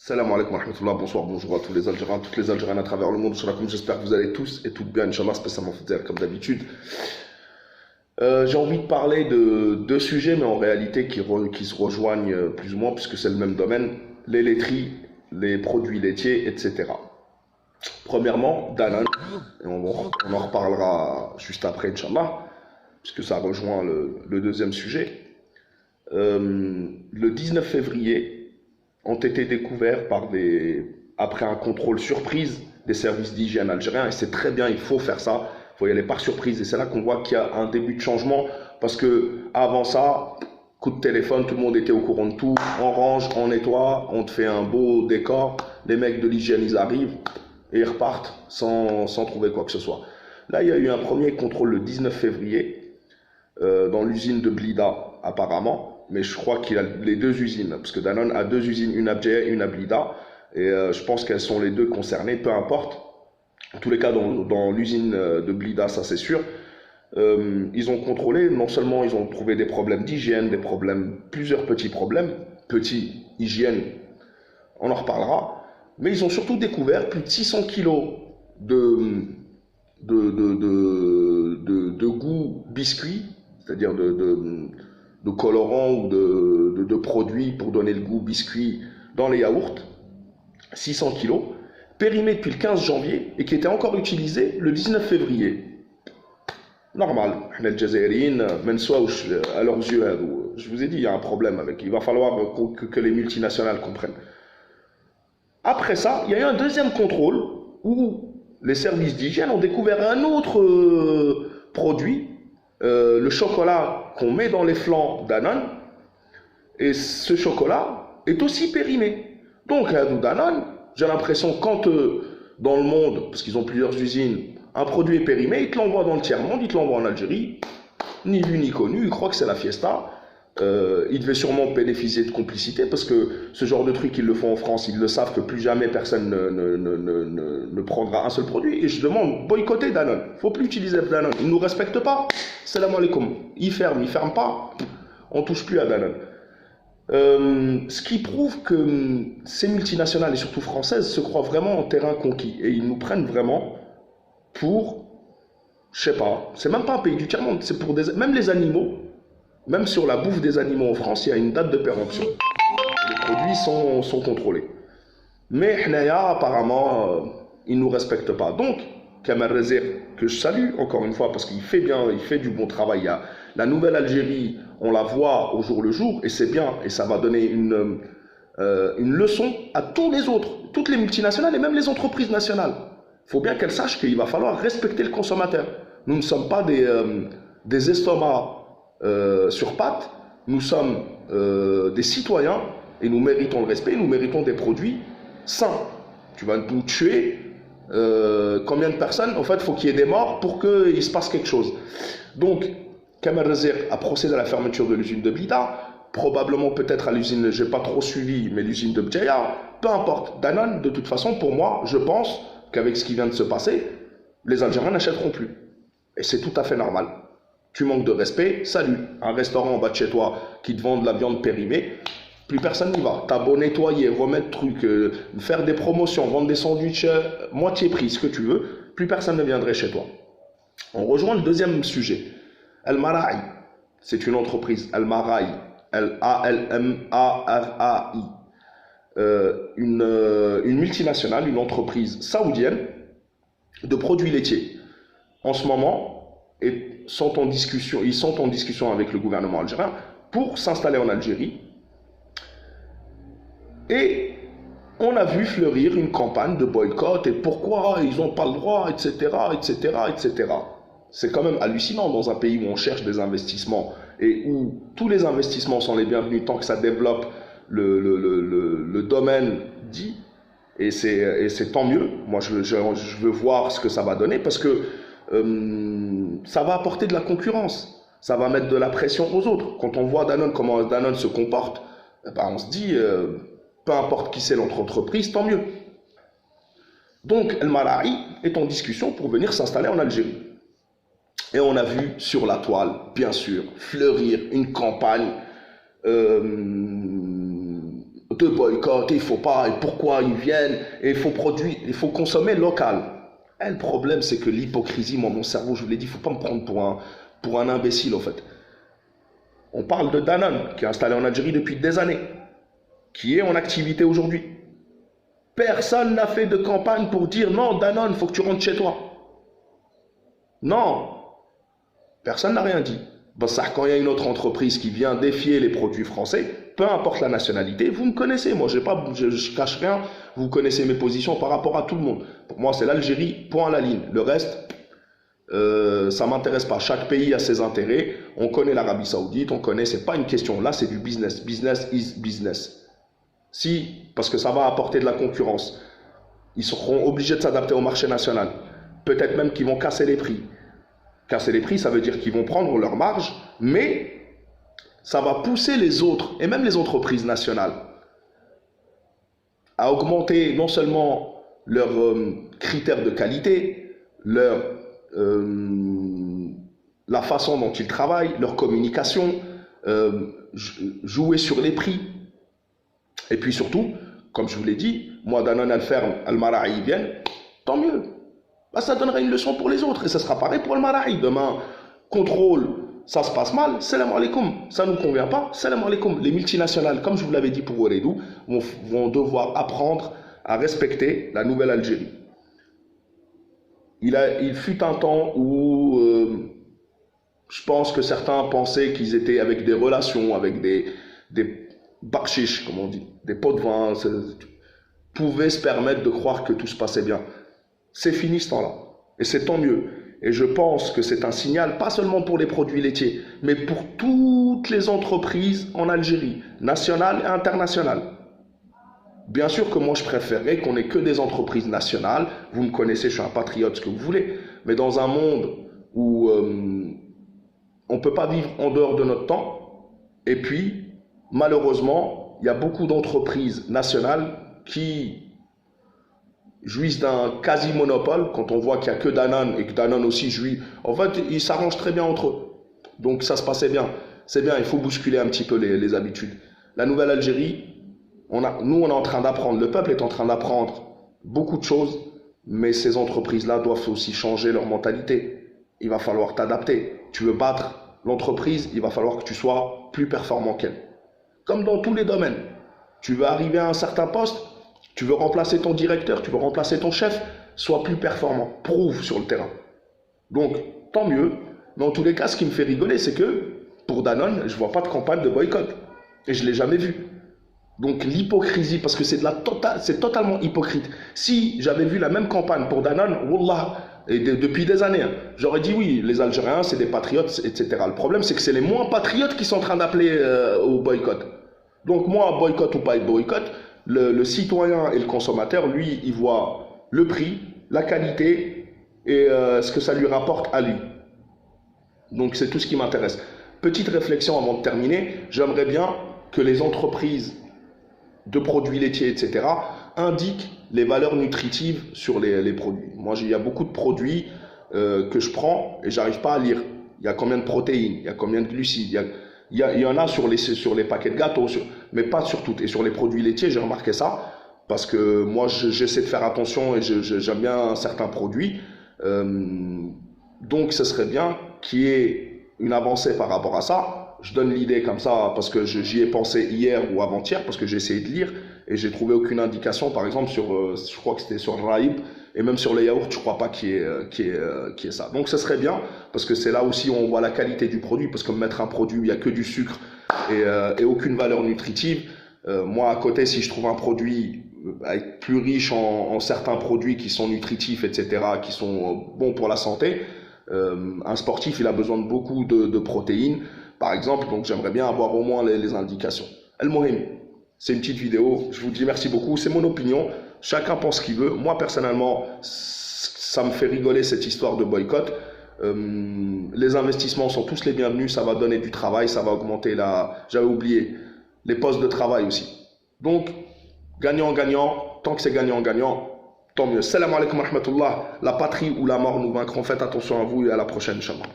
Salam alaikum wa rahmatullah, bonsoir, bonjour à tous les Algériens, toutes les Algériennes à travers le monde. Comme j'espère que vous allez tous et toutes bien, Inch'Allah, spécialement Fidel, comme d'habitude. J'ai envie de parler de deux sujets, mais en réalité qui se rejoignent plus ou moins, puisque c'est le même domaine, les laiteries, les produits laitiers, etc. Premièrement, Danone, et on en reparlera juste après, Inch'Allah, puisque ça rejoint le deuxième sujet. Le 19 février, ont été découverts après un contrôle surprise des services d'hygiène algériens. Et c'est très bien, il faut faire ça. Il faut y aller par surprise. Et c'est là qu'on voit qu'il y a un début de changement. Parce que avant ça, coup de téléphone, tout le monde était au courant de tout. On range, on nettoie, on te fait un beau décor. Les mecs de l'hygiène, ils arrivent et ils repartent sans trouver quoi que ce soit. Là, il y a eu un premier contrôle le 19 février dans l'usine de Blida, apparemment. Mais je crois qu'il a les deux usines, parce que Danone a deux usines, une à Bdea et une à Blida, et je pense qu'elles sont les deux concernées, peu importe. En tous les cas, dans l'usine de Blida, ça c'est sûr. Ils ont contrôlé, non seulement ils ont trouvé des problèmes d'hygiène, plusieurs petits problèmes, petits, hygiène, on en reparlera, mais ils ont surtout découvert plus de 600 kilos de goût biscuit, c'est-à-dire de colorants ou de produits pour donner le goût biscuit dans les yaourts, 600 kilos, périmés depuis le 15 janvier et qui étaient encore utilisés le 19 février. Normal, les Jazairiens, même soit à leurs yeux, je vous ai dit, il y a un problème avec. Il va falloir que les multinationales comprennent. Après ça, il y a eu un deuxième contrôle où les services d'hygiène ont découvert un autre produit, le chocolat qu'on met dans les flancs Danone, et ce chocolat est aussi périmé. Donc, à Danone, j'ai l'impression quand dans le monde, parce qu'ils ont plusieurs usines, un produit est périmé, ils te l'envoient dans le tiers-monde, ils te l'envoient en Algérie, ni vu ni connu, ils croient que c'est la fiesta. Ils devaient sûrement bénéficier de complicité, parce que ce genre de truc, ils le font en France, ils le savent que plus jamais personne ne prendra un seul produit. Et je demande, boycotter Danone. Il ne faut plus utiliser Danone. Ils ne nous respectent pas. Salam alaikum. Ils ferment pas. On ne touche plus à Danone. Ce qui prouve que ces multinationales, et surtout françaises, se croient vraiment en terrain conquis. Et ils nous prennent vraiment pour, je sais pas, c'est même pas un pays du tiers-monde, c'est pour même les animaux. Même sur la bouffe des animaux en France, il y a une date de péremption. Les produits sont contrôlés. Mais Hnaya, apparemment, ils ne nous respectent pas. Donc, Kamal Rezer, que je salue encore une fois, parce qu'il fait bien, il fait du bon travail. La nouvelle Algérie, on la voit au jour le jour, et c'est bien, et ça va donner une leçon à tous les autres, toutes les multinationales et même les entreprises nationales. Il faut bien qu'elles sachent qu'il va falloir respecter le consommateur. Nous ne sommes pas des estomacs sur pattes, nous sommes des citoyens et nous méritons le respect, nous méritons des produits sains. Tu vas nous tuer combien de personnes? En fait, il faut qu'il y ait des morts pour qu'il se passe quelque chose. Donc, Kamal Rezer a procédé à la fermeture de l'usine de Blida, probablement peut-être à l'usine, je n'ai pas trop suivi, mais l'usine de Bdea, peu importe. Danone, de toute façon, pour moi, je pense qu'avec ce qui vient de se passer, les Algériens n'achèteront plus. Et c'est tout à fait normal. Tu manques de respect, salut. Un restaurant en bas de chez toi qui te vend de la viande périmée, plus personne n'y va. T'as beau nettoyer, remettre trucs, faire des promotions, vendre des sandwichs, moitié prix, ce que tu veux, plus personne ne viendrait chez toi. On rejoint le deuxième sujet. Al Maraï, c'est une entreprise. Al Maraï, Almaraai, une multinationale, une entreprise saoudienne de produits laitiers. En ce moment, ils sont en discussion avec le gouvernement algérien pour s'installer en Algérie. Et on a vu fleurir une campagne de boycott et pourquoi ils n'ont pas le droit, etc., etc., etc. C'est quand même hallucinant dans un pays où on cherche des investissements et où tous les investissements sont les bienvenus tant que ça développe le domaine dit. Et c'est tant mieux. Moi, je veux voir ce que ça va donner parce que ça va apporter de la concurrence. Ça va mettre de la pression aux autres. Quand on voit Danone, comment Danone se comporte, on se dit, peu importe qui c'est notre entreprise, tant mieux. Donc, El Maraï est en discussion pour venir s'installer en Algérie. Et on a vu sur la toile, bien sûr, fleurir une campagne de de boycott, il faut pas, et pourquoi ils viennent, et il faut produire, il faut consommer local. Et le problème, c'est que l'hypocrisie, moi, mon cerveau, je vous l'ai dit, il ne faut pas me prendre pour un imbécile, en fait. On parle de Danone, qui est installé en Algérie depuis des années, qui est en activité aujourd'hui. Personne n'a fait de campagne pour dire non, Danone, il faut que tu rentres chez toi. Non, personne n'a rien dit. Ben ça, quand il y a une autre entreprise qui vient défier les produits français, peu importe la nationalité, vous me connaissez, moi je cache rien, vous connaissez mes positions par rapport à tout le monde. Pour moi c'est l'Algérie, point à la ligne. Le reste, ça ne m'intéresse pas. Chaque pays a ses intérêts, on connaît l'Arabie Saoudite, on connaît, c'est pas une question, là c'est du business, business is business. Si, parce que ça va apporter de la concurrence, ils seront obligés de s'adapter au marché national, peut-être même qu'ils vont casser les prix. Casser les prix, ça veut dire qu'ils vont prendre leur marge, mais ça va pousser les autres, et même les entreprises nationales, à augmenter non seulement leurs critères de qualité, la façon dont ils travaillent, leur communication, jouer sur les prix. Et puis surtout, comme je vous l'ai dit, moi, Danone, Al-Ferme, Al-Mara'i, ils viennent, tant mieux. Bah, ça donnera une leçon pour les autres. Et ça sera pareil pour Al-Mara'i. Demain, contrôle, ça se passe mal, salam alaikum. Ça ne nous convient pas, salam alaikum. Les multinationales, comme je vous l'avais dit pour Ouredou, vont devoir apprendre à respecter la nouvelle Algérie. Il fut un temps où je pense que certains pensaient qu'ils étaient avec des relations, avec des bakshish, comme on dit, des pots de vin, pouvaient se permettre de croire que tout se passait bien. C'est fini ce temps-là. Et c'est tant mieux. Et je pense que c'est un signal, pas seulement pour les produits laitiers, mais pour toutes les entreprises en Algérie, nationales et internationales. Bien sûr que moi je préférerais qu'on ait que des entreprises nationales. Vous me connaissez, je suis un patriote, ce que vous voulez. Mais dans un monde où on ne peut pas vivre en dehors de notre temps, et puis malheureusement, il y a beaucoup d'entreprises nationales qui jouissent d'un quasi-monopole, quand on voit qu'il n'y a que Danone et que Danone aussi jouit. En fait, ils s'arrangent très bien entre eux. Donc ça se passait bien. C'est bien, il faut bousculer un petit peu les habitudes. La nouvelle Algérie, nous on est en train d'apprendre, le peuple est en train d'apprendre beaucoup de choses, mais ces entreprises-là doivent aussi changer leur mentalité. Il va falloir t'adapter. Tu veux battre l'entreprise, il va falloir que tu sois plus performant qu'elle. Comme dans tous les domaines. Tu veux arriver à un certain poste, tu veux remplacer ton directeur, tu veux remplacer ton chef, sois plus performant, prouve sur le terrain. Donc, tant mieux. Mais en tous les cas, ce qui me fait rigoler, c'est que pour Danone, je ne vois pas de campagne de boycott. Et je ne l'ai jamais vu. Donc l'hypocrisie, parce que c'est totalement hypocrite. Si j'avais vu la même campagne pour Danone, wallah, et depuis des années, j'aurais dit oui, les Algériens, c'est des patriotes, etc. Le problème, c'est que c'est les moins patriotes qui sont en train d'appeler au boycott. Donc moi, boycott ou pas boycott, le citoyen et le consommateur, lui, il voit le prix, la qualité et ce que ça lui rapporte à lui. Donc c'est tout ce qui m'intéresse. Petite réflexion avant de terminer, j'aimerais bien que les entreprises de produits laitiers, etc., indiquent les valeurs nutritives sur les produits. Moi, il y a beaucoup de produits que je prends et j'arrive pas à lire. Il y a combien de protéines, il y a combien de glucides, il y en a sur les paquets de gâteaux, mais pas sur toutes. Et sur les produits laitiers, j'ai remarqué ça, parce que moi, j'essaie de faire attention et j'aime bien certains produits. Donc, ce serait bien qu'il y ait une avancée par rapport à ça. Je donne l'idée comme ça parce que j'y ai pensé hier ou avant-hier, parce que j'ai essayé de lire et j'ai trouvé aucune indication, par exemple, je crois que c'était sur Raïb, et même sur les yaourts, je ne crois pas qu'il y ait ça. Donc ce serait bien, parce que c'est là aussi où on voit la qualité du produit, parce que mettre un produit où il n'y a que du sucre et aucune valeur nutritive, moi à côté, si je trouve un produit plus riche en certains produits qui sont nutritifs, etc., qui sont bons pour la santé, un sportif, il a besoin de beaucoup de protéines, par exemple, donc j'aimerais bien avoir au moins les indications. El-Mohim, c'est une petite vidéo, je vous dis merci beaucoup, c'est mon opinion, chacun pense ce qu'il veut. Moi personnellement, ça me fait rigoler cette histoire de boycott. Les investissements sont tous les bienvenus, ça va donner du travail, ça va augmenter j'avais oublié, les postes de travail aussi. Donc, gagnant-gagnant, tant que c'est gagnant-gagnant, tant mieux. Salam alaikum wa rahmatullah, la patrie ou la mort nous vaincront, faites attention à vous et à la prochaine, Inch'Allah.